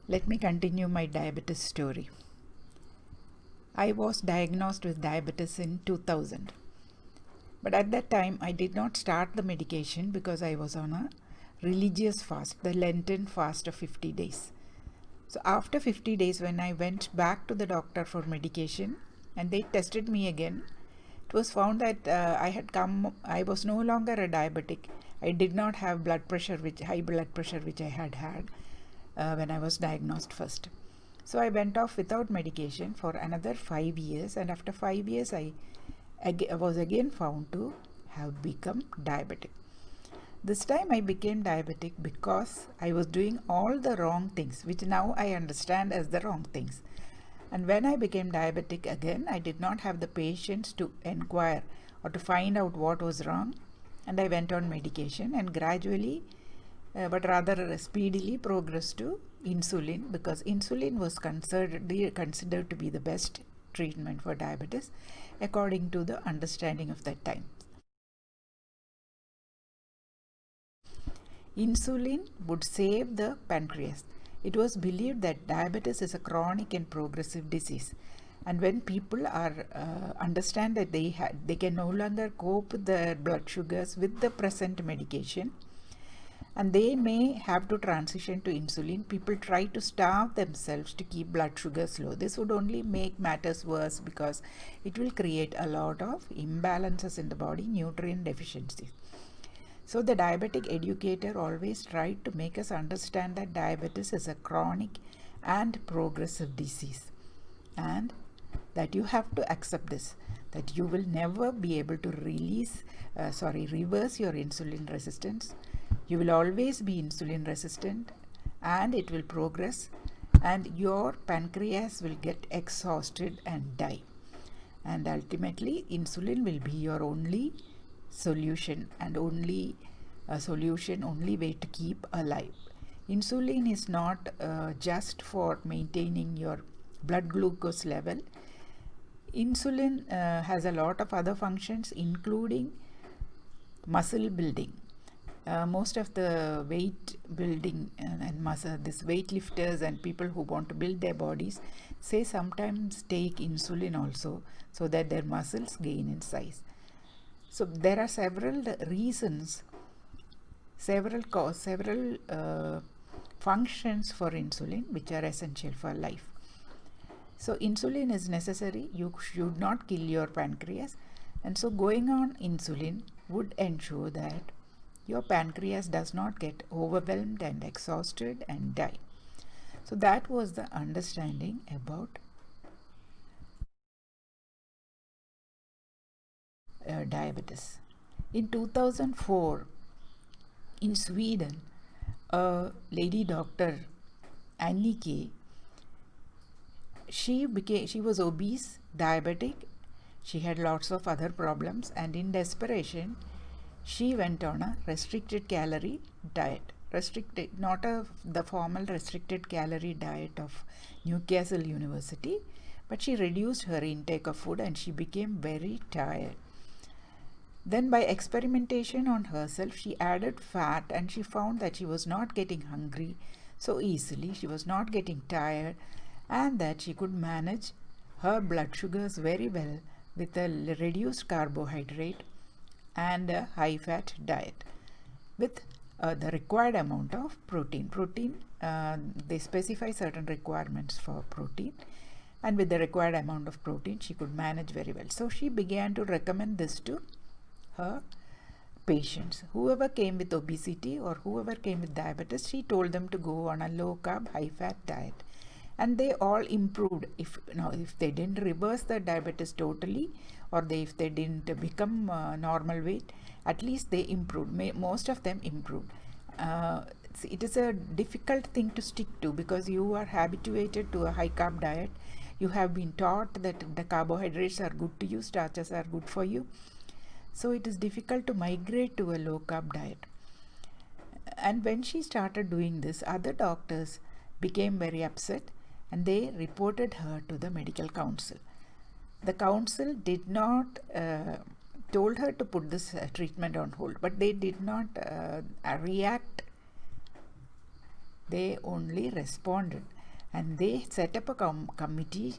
Let me continue my diabetes story. I was diagnosed with diabetes in 2000. But at that time, I did not start the medication because I was on a religious fast, the Lenten fast of 50 days. So after 50 days, when I went back to the doctor for medication and they tested me again, it was found that I was no longer a diabetic. I did not have high blood pressure, which I had when I was diagnosed first. So I went off without medication for another 5 years, and after 5 years, I was again found to have become diabetic. This time I became diabetic because I was doing all the wrong things, which now I understand as the wrong things. And when I became diabetic again, I did not have the patience to inquire or to find out what was wrong, and I went on medication and gradually, but rather speedily, progressed to insulin, because insulin was considered to be the best treatment for diabetes according to the understanding of that time. Insulin would save the pancreas. It was believed that diabetes is a chronic and progressive disease, and when people understand that they can no longer cope with their blood sugars with the present medication, and they may have to transition to insulin, people try to starve themselves to keep blood sugars low. This would only make matters worse because it will create a lot of imbalances in the body, nutrient deficiencies. So the diabetic educator always tried to make us understand that diabetes is a chronic and progressive disease, and that you have to accept this, that you will never be able to reverse your insulin resistance. You will always be insulin resistant, and it will progress, and your pancreas will get exhausted and die. And ultimately, insulin will be your only solution and only way to keep alive. Insulin is not just for maintaining your blood glucose level. Insulin has a lot of other functions, including muscle building. Most of the weight building and muscle, this weightlifters and people who want to build their bodies, say sometimes take insulin also, so that their muscles gain in size. So there are several reasons, several functions for insulin which are essential for life. So insulin is necessary. You should not kill your pancreas, and so going on insulin would ensure that your pancreas does not get overwhelmed and exhausted and die. So that was the understanding about diabetes. In 2004, in Sweden, a lady doctor, Annika, she was obese, diabetic. She had lots of other problems, and in desperation, she went on a restricted calorie diet. Not the formal restricted calorie diet of Newcastle University, but she reduced her intake of food and she became very tired. Then by experimentation on herself, she added fat and she found that she was not getting hungry so easily, she was not getting tired, and that she could manage her blood sugars very well with a reduced carbohydrate and a high fat diet with the required amount of protein. They specify certain requirements for protein, and with the required amount of protein she could manage very well. So she began to recommend this to her patients. Whoever came with obesity or whoever came with diabetes, she told them to go on a low carb, high fat diet, and they all improved. If they didn't reverse the diabetes totally, or if they didn't become normal weight, at least they improved. Most of them improved. It is a difficult thing to stick to because you are habituated to a high carb diet. You have been taught that the carbohydrates are good to you, starches are good for you. So it is difficult to migrate to a low carb diet. And when she started doing this, other doctors became very upset and they reported her to the medical council. The council did not told her to put this treatment on hold, but they did not react. They only responded. and they set up a committee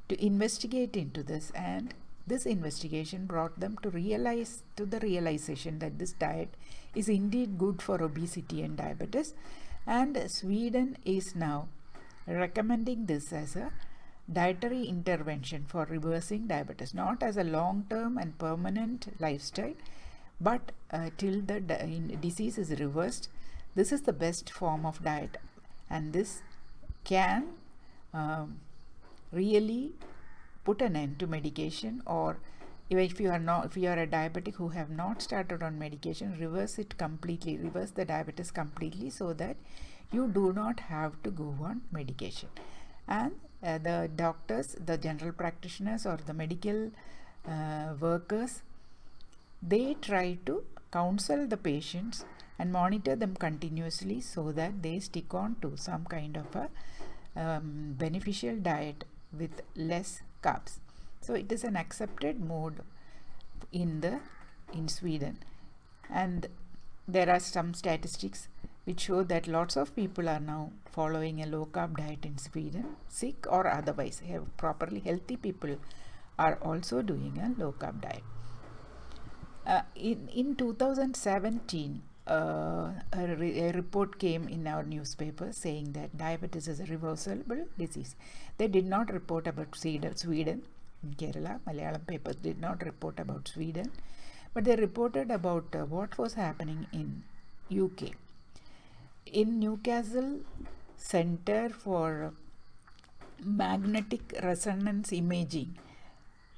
to investigate into this, and this investigation brought them to the realization that this diet is indeed good for obesity and diabetes, and Sweden is now recommending this as a dietary intervention for reversing diabetes, not as a long-term and permanent lifestyle, but till the disease is reversed. This is the best form of diet, and this can really put an end to medication, or if you are a diabetic who have not started on medication, reverse the diabetes completely, so that you do not have to go on medication. And the doctors, the general practitioners, or the medical workers, they try to counsel the patients and monitor them continuously so that they stick on to some kind of a beneficial diet with less carbs. So it is an accepted mode in Sweden, and there are some statistics which show that lots of people are now following a low carb diet in Sweden, sick or otherwise. Properly healthy people are also doing a low carb diet. In 2017, a report came in our newspaper saying that diabetes is a reversible disease. They did not report about Sweden. In Kerala, Malayalam papers did not report about Sweden, but they reported about what was happening in UK. In Newcastle Center for Magnetic Resonance Imaging,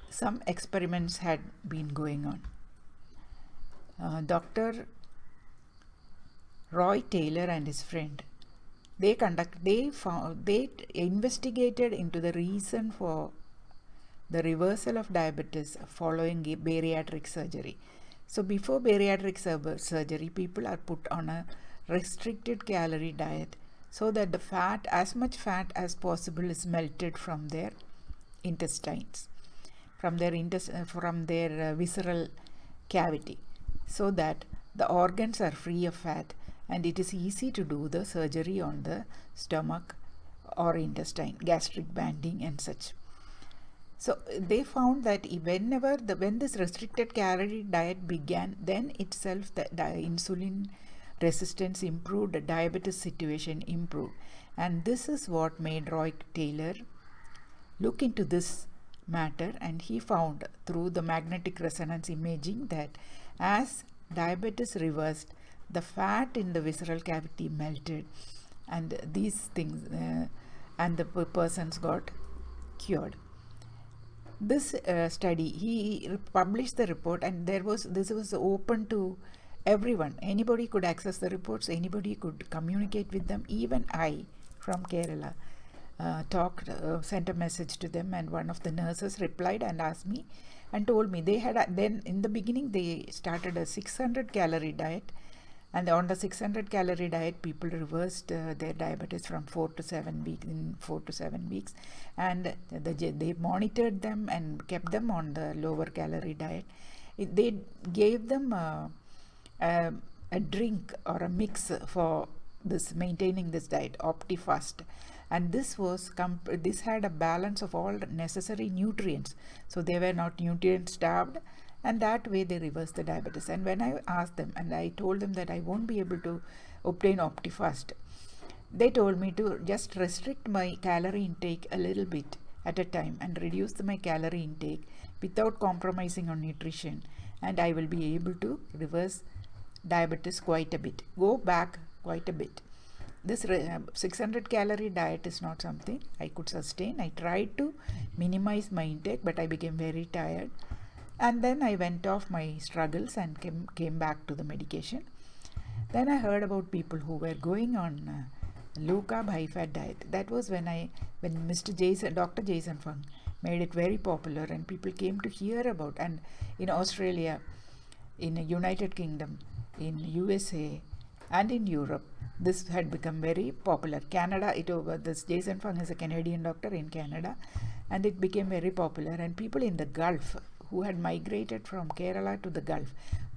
some experiments had been going on. Dr. Roy Taylor and his friend, they investigated into the reason for the reversal of diabetes following bariatric surgery. So before bariatric surgery, people are put on a restricted calorie diet so that the fat, as much fat as possible, is melted from their intestines, from their visceral cavity, so that the organs are free of fat, and it is easy to do the surgery on the stomach or intestine, gastric banding and such. So they found that when this restricted calorie diet began, then itself the insulin resistance improved, the diabetes situation improved, and this is what made Roy Taylor look into this matter, and he found through the magnetic resonance imaging that as diabetes reversed, the fat in the visceral cavity melted, and these things and the persons got cured. This study, he published the report, and this was open to everyone. Anybody could access the reports, anybody could communicate with them. Even I from Kerala sent a message to them, and one of the nurses replied and asked me and told me they had then in the beginning they started a 600 calorie diet, and on the 600 calorie diet people reversed their diabetes from 4 to 7 weeks, and they monitored them and kept them on the lower calorie diet. They gave them a drink or a mix for this maintaining this diet, OptiFast, and this had a balance of all necessary nutrients, so they were not nutrient starved, and that way they reversed the diabetes. And when I asked them and I told them that I won't be able to obtain OptiFast, they told me to just restrict my calorie intake a little bit at a time and reduce my calorie intake without compromising on nutrition, and I will be able to reverse diabetes quite a bit, go back quite a bit. This 600 calorie diet is not something I could sustain. I tried to minimize my intake, but I became very tired, and then I went off my struggles and came back to the medication. Then I heard about people who were going on low carb high fat diet. That was when Dr. Jason Fung made it very popular, and people came to hear about, and in Australia, in the United Kingdom, in USA, and in Europe, this had become very popular. Canada, this Jason Fung is a Canadian doctor in Canada, and it became very popular, and people in the Gulf who had migrated from Kerala to the Gulf,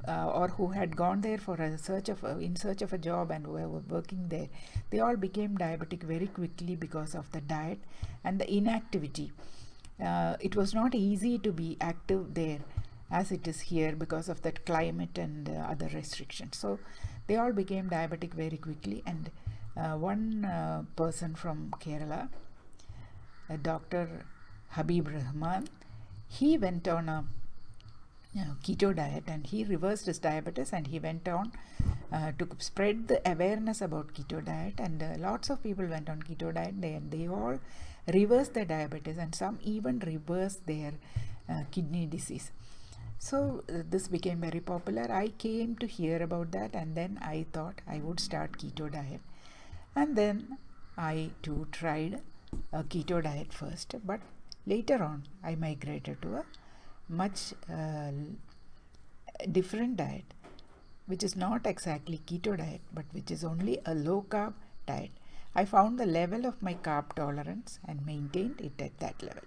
or who had gone there for in search of a job and were working there, they all became diabetic very quickly because of the diet and the inactivity. It was not easy to be active there as it is here because of that climate and other restrictions. So they all became diabetic very quickly. And one person from Kerala, Dr. Habib Rahman, he went on a keto diet and he reversed his diabetes, and he went on to spread the awareness about keto diet, and lots of people went on keto diet. They all reversed their diabetes, and some even reversed their kidney disease. So this became very popular. I came to hear about that, and then I thought I would start keto diet, and then I too tried a keto diet first, but later on I migrated to a much different diet, which is not exactly keto diet, but which is only a low carb diet. I found the level of my carb tolerance and maintained it at that level.